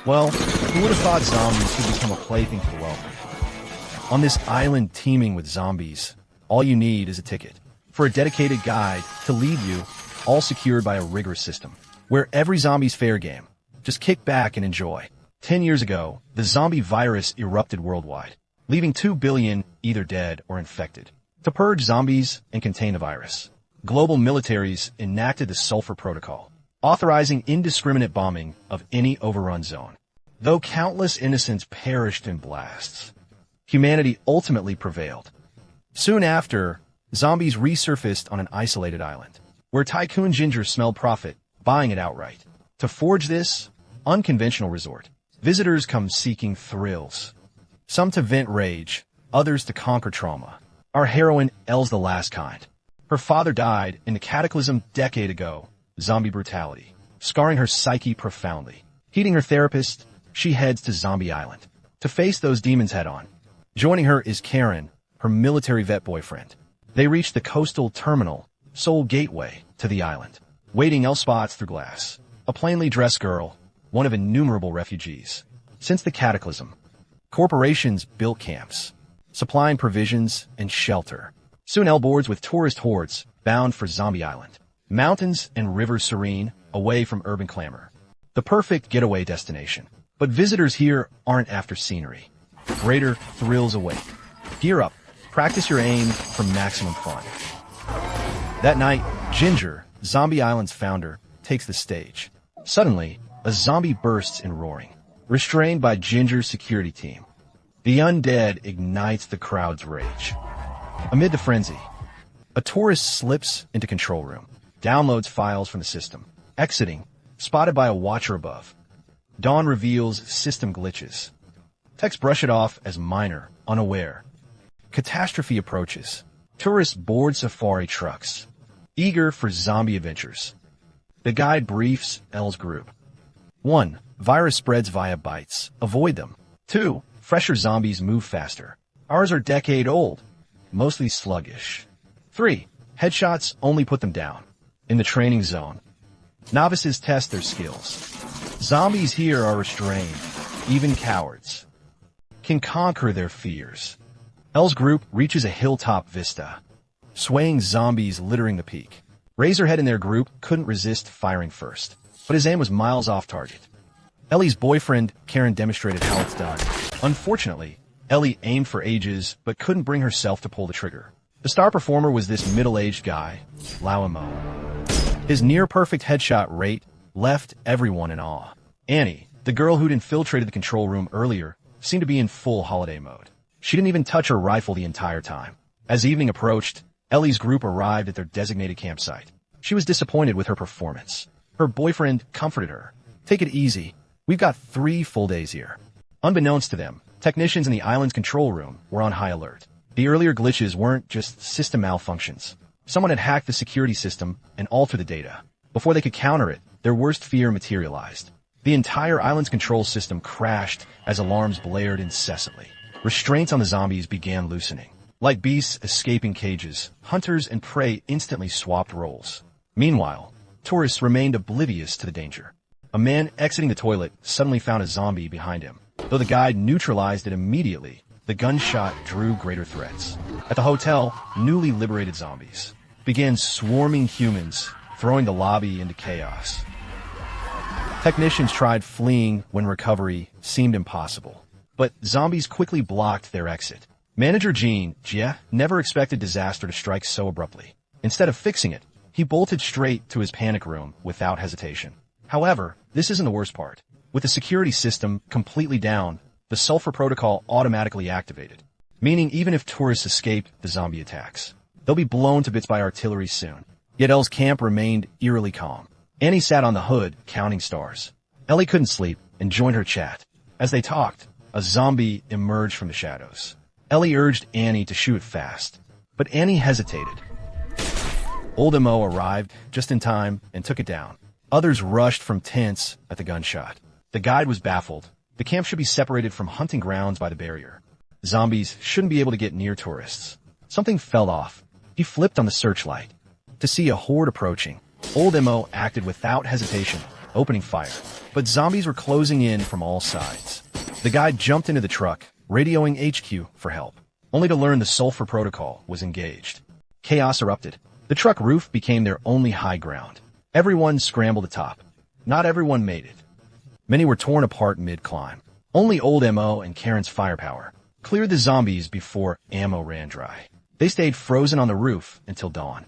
Well, who would have thought zombies could become a plaything for the wealthy? On this island teeming with zombies, all you need is a ticket for a dedicated guide to lead you, all secured by a rigorous system, where every zombie's fair game. Just kick back and enjoy. 10 years ago, the zombie virus erupted worldwide, leaving 2 billion either dead or infected. To purge zombies and contain the virus, global militaries enacted the Sulfur Protocol, authorizing indiscriminate bombing of any overrun zone. Though countless innocents perished in blasts, humanity ultimately prevailed. Soon after, zombies resurfaced on an isolated island, where Tycoon Ginger smelled profit, buying it outright. To forge this unconventional resort, visitors come seeking thrills. Some to vent rage, others to conquer trauma. Our heroine, Elle's the last kind. Her father died in the cataclysm decade ago, zombie brutality, scarring her psyche profoundly. Heeding her therapist, she heads to Zombie Island to face those demons head-on. Joining her is Karen, her military vet boyfriend. They reach the coastal terminal, sole gateway to the island. Waiting Elle spots through glass, a plainly dressed girl, one of innumerable refugees. Since the cataclysm, corporations built camps, supplying provisions and shelter. Soon Elle boards with tourist hordes bound for Zombie Island. Mountains and rivers serene, away from urban clamor. The perfect getaway destination. But visitors here aren't after scenery. Greater thrills await. Gear up. Practice your aim for maximum fun. That night, Ginger, Zombie Island's founder, takes the stage. Suddenly, a zombie bursts in roaring, restrained by Ginger's security team. The undead ignites the crowd's rage. Amid the frenzy, a tourist slips into control room, downloads files from the system, exiting, spotted by a watcher above. Dawn reveals system glitches. Techs brush it off as minor, unaware. Catastrophe approaches. Tourists board safari trucks, eager for zombie adventures. The guide briefs Elle's group. 1. Virus spreads via bites. Avoid them. 2. Fresher zombies move faster. Ours are decade old, mostly sluggish. 3. Headshots only put them down. In the training zone, novices test their skills. Zombies here are restrained. Even cowards can conquer their fears. Elle's group reaches a hilltop vista, swaying zombies littering the peak. Razorhead and their group couldn't resist firing first, but his aim was miles off target. Ellie's boyfriend, Karen, demonstrated how it's done. Unfortunately, Ellie aimed for ages, but couldn't bring herself to pull the trigger. The star performer was this middle-aged guy, Lauimo. His near-perfect headshot rate left everyone in awe. Annie, the girl who'd infiltrated the control room earlier, seemed to be in full holiday mode. She didn't even touch her rifle the entire time. As evening approached, Ellie's group arrived at their designated campsite. She was disappointed with her performance. Her boyfriend comforted her. Take it easy. We've got 3 full days here. Unbeknownst to them, technicians in the island's control room were on high alert. The earlier glitches weren't just system malfunctions. Someone had hacked the security system and altered the data. Before they could counter it, their worst fear materialized. The entire island's control system crashed as alarms blared incessantly. Restraints on the zombies began loosening. Like beasts escaping cages, hunters and prey instantly swapped roles. Meanwhile, tourists remained oblivious to the danger. A man exiting the toilet suddenly found a zombie behind him. Though the guide neutralized it immediately, the gunshot drew greater threats. At the hotel, newly liberated zombies began swarming humans, throwing the lobby into chaos. Technicians tried fleeing when recovery seemed impossible, but zombies quickly blocked their exit. Manager Gene, never expected disaster to strike so abruptly. Instead of fixing it, he bolted straight to his panic room without hesitation. However, this isn't the worst part. With the security system completely down, the Sulfur Protocol automatically activated, meaning even if tourists escape the zombie attacks, they'll be blown to bits by artillery soon. Yet Elle's camp remained eerily calm. Annie sat on the hood, counting stars. Ellie couldn't sleep and joined her chat. As they talked, a zombie emerged from the shadows. Ellie urged Annie to shoot fast, but Annie hesitated. Old Mo arrived just in time and took it down. Others rushed from tents at the gunshot. The guide was baffled. The camp should be separated from hunting grounds by the barrier. Zombies shouldn't be able to get near tourists. Something fell off. He flipped on the searchlight to see a horde approaching. Old Mo acted without hesitation, opening fire. But zombies were closing in from all sides. The guide jumped into the truck, radioing HQ for help, only to learn the sulfur protocol was engaged. Chaos erupted. The truck roof became their only high ground. Everyone scrambled atop. Not everyone made it. Many were torn apart mid-climb. Only old Mo and Karen's firepower cleared the zombies before ammo ran dry. They stayed frozen on the roof until dawn.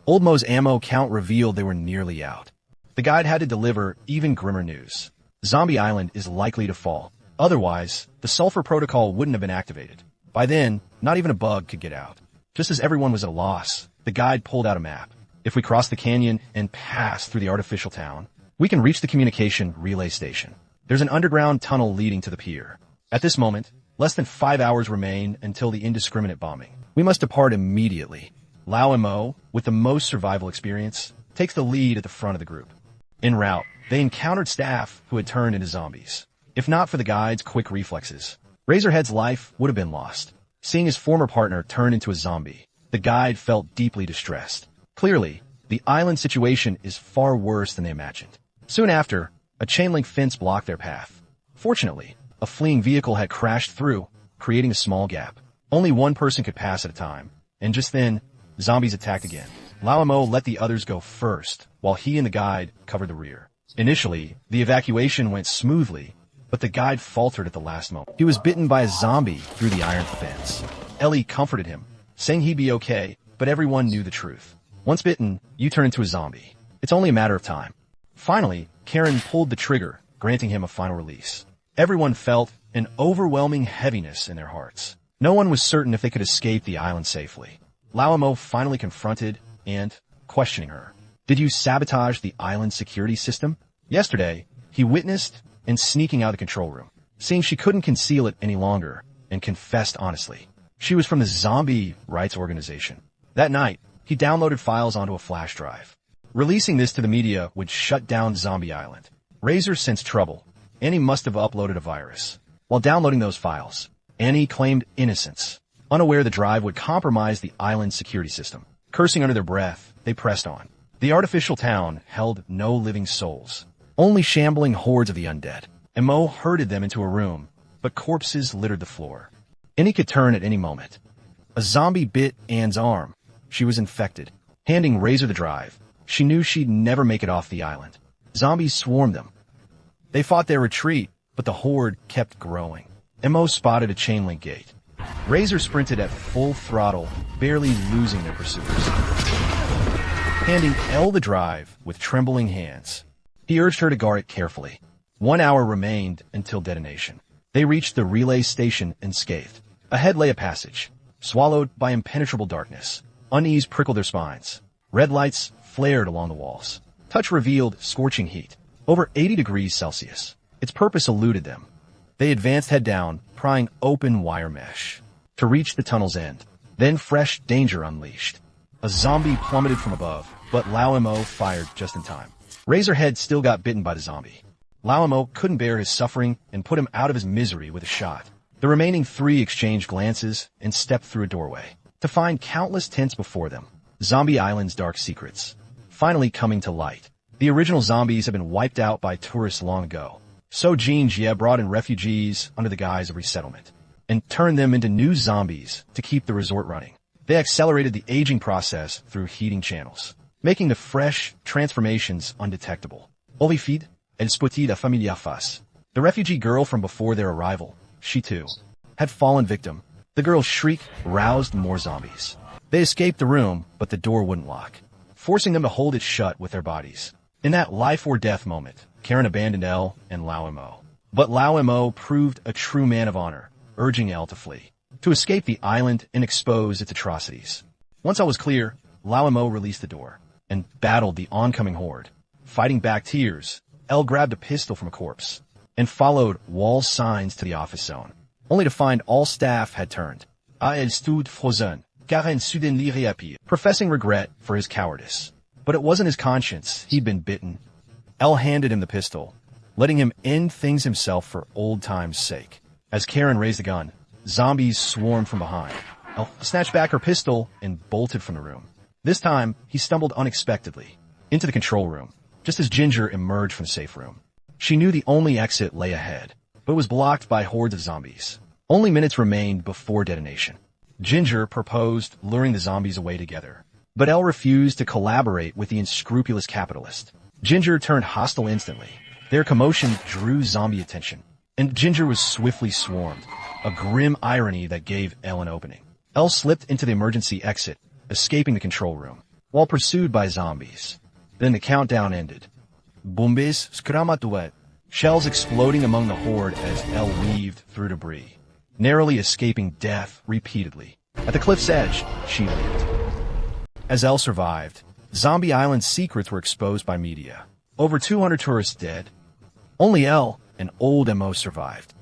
Old Mo's ammo count revealed they were nearly out. The guide had to deliver even grimmer news. Zombie Island is likely to fall. Otherwise, the sulfur protocol wouldn't have been activated. By then, not even a bug could get out. Just as everyone was at a loss, the guide pulled out a map. If we cross the canyon and pass through the artificial town, we can reach the communication relay station. There's an underground tunnel leading to the pier. At this moment, less than 5 hours remain until the indiscriminate bombing. We must depart immediately. Lao Mo, with the most survival experience, takes the lead at the front of the group. En route, they encountered staff who had turned into zombies. If not for the guide's quick reflexes, Razorhead's life would have been lost. Seeing his former partner turn into a zombie, the guide felt deeply distressed. Clearly, the island situation is far worse than they imagined. Soon after, a chain-link fence blocked their path. Fortunately, a fleeing vehicle had crashed through, creating a small gap. Only one person could pass at a time, and just then, zombies attacked again. Lao Mo let the others go first, while he and the guide covered the rear. Initially, the evacuation went smoothly, but the guide faltered at the last moment. He was bitten by a zombie through the iron fence. Ellie comforted him, saying he'd be okay, but everyone knew the truth. Once bitten, you turn into a zombie. It's only a matter of time. Finally, Karen pulled the trigger, granting him a final release. Everyone felt an overwhelming heaviness in their hearts. No one was certain if they could escape the island safely. Lao Mo finally confronted and questioning her. Did you sabotage the island security system? Yesterday, he witnessed and sneaking out of the control room, seeing she couldn't conceal it any longer, and confessed honestly. She was from the zombie rights organization. That night, he downloaded files onto a flash drive. Releasing this to the media would shut down Zombie Island. Razor sensed trouble. Annie must have uploaded a virus. While downloading those files, Annie claimed innocence, unaware the drive would compromise the island's security system. Cursing under their breath, they pressed on. The artificial town held no living souls, only shambling hordes of the undead. Mo herded them into a room, but corpses littered the floor. Annie could turn at any moment. A zombie bit Anne's arm. She was infected. Handing Razor the drive, she knew she'd never make it off the island. Zombies swarmed them. They fought their retreat, but the horde kept growing. Mo spotted a chain-link gate. Razor sprinted at full throttle, barely losing their pursuers. Handing Elle the drive with trembling hands, he urged her to guard it carefully. 1 hour remained until detonation. They reached the relay station unscathed. Ahead lay a passage, swallowed by impenetrable darkness. Unease prickled their spines. Red lights flared along the walls. Touch revealed scorching heat, over 80 degrees Celsius. Its purpose eluded them. They advanced head down, prying open wire mesh to reach the tunnel's end. Then fresh danger unleashed. A zombie plummeted from above, but Lao Mo fired just in time. Razorhead still got bitten by the zombie. Lao Mo couldn't bear his suffering and put him out of his misery with a shot. The remaining three exchanged glances and stepped through a doorway to find countless tents before them. Zombie Island's dark secrets finally coming to light. The original zombies had been wiped out by tourists long ago. So Jean Jie brought in refugees under the guise of resettlement and turned them into new zombies to keep the resort running. They accelerated the aging process through heating channels, making the fresh transformations undetectable. Olifide, elle spottit la familia face. The refugee girl from before their arrival, she too, had fallen victim. The girl's shriek roused more zombies. They escaped the room, but the door wouldn't lock, forcing them to hold it shut with their bodies. In that life or death moment, Karen abandoned Elle and Lao Mo. But Lao Mo proved a true man of honor, urging Elle to flee, to escape the island and expose its atrocities. Once all was clear, Lao Mo released the door and battled the oncoming horde. Fighting back tears, Elle grabbed a pistol from a corpse and followed wall signs to the office zone, only to find all staff had turned. Elle stood frozen, Karen suddenly réappeared, professing regret for his cowardice. But it wasn't his conscience. He'd been bitten. Elle handed him the pistol, letting him end things himself for old time's sake. As Karen raised the gun, zombies swarmed from behind. Elle snatched back her pistol and bolted from the room. This time, he stumbled unexpectedly into the control room. just as Ginger emerged from the safe room. She knew the only exit lay ahead, but was blocked by hordes of zombies. Only minutes remained before detonation. Ginger proposed luring the zombies away together, but Elle refused to collaborate with the unscrupulous capitalist. Ginger turned hostile instantly. Their commotion drew zombie attention, and Ginger was swiftly swarmed, a grim irony that gave Elle an opening. Elle slipped into the emergency exit, escaping the control room, while pursued by zombies. Then the countdown ended. Bombes skramatuet. Shells exploding among the horde as Elle weaved through debris, narrowly escaping death repeatedly. At the cliff's edge, she lived. As Elle survived, Zombie Island's secrets were exposed by media. Over 200 tourists dead. Only Elle, an old MO, survived.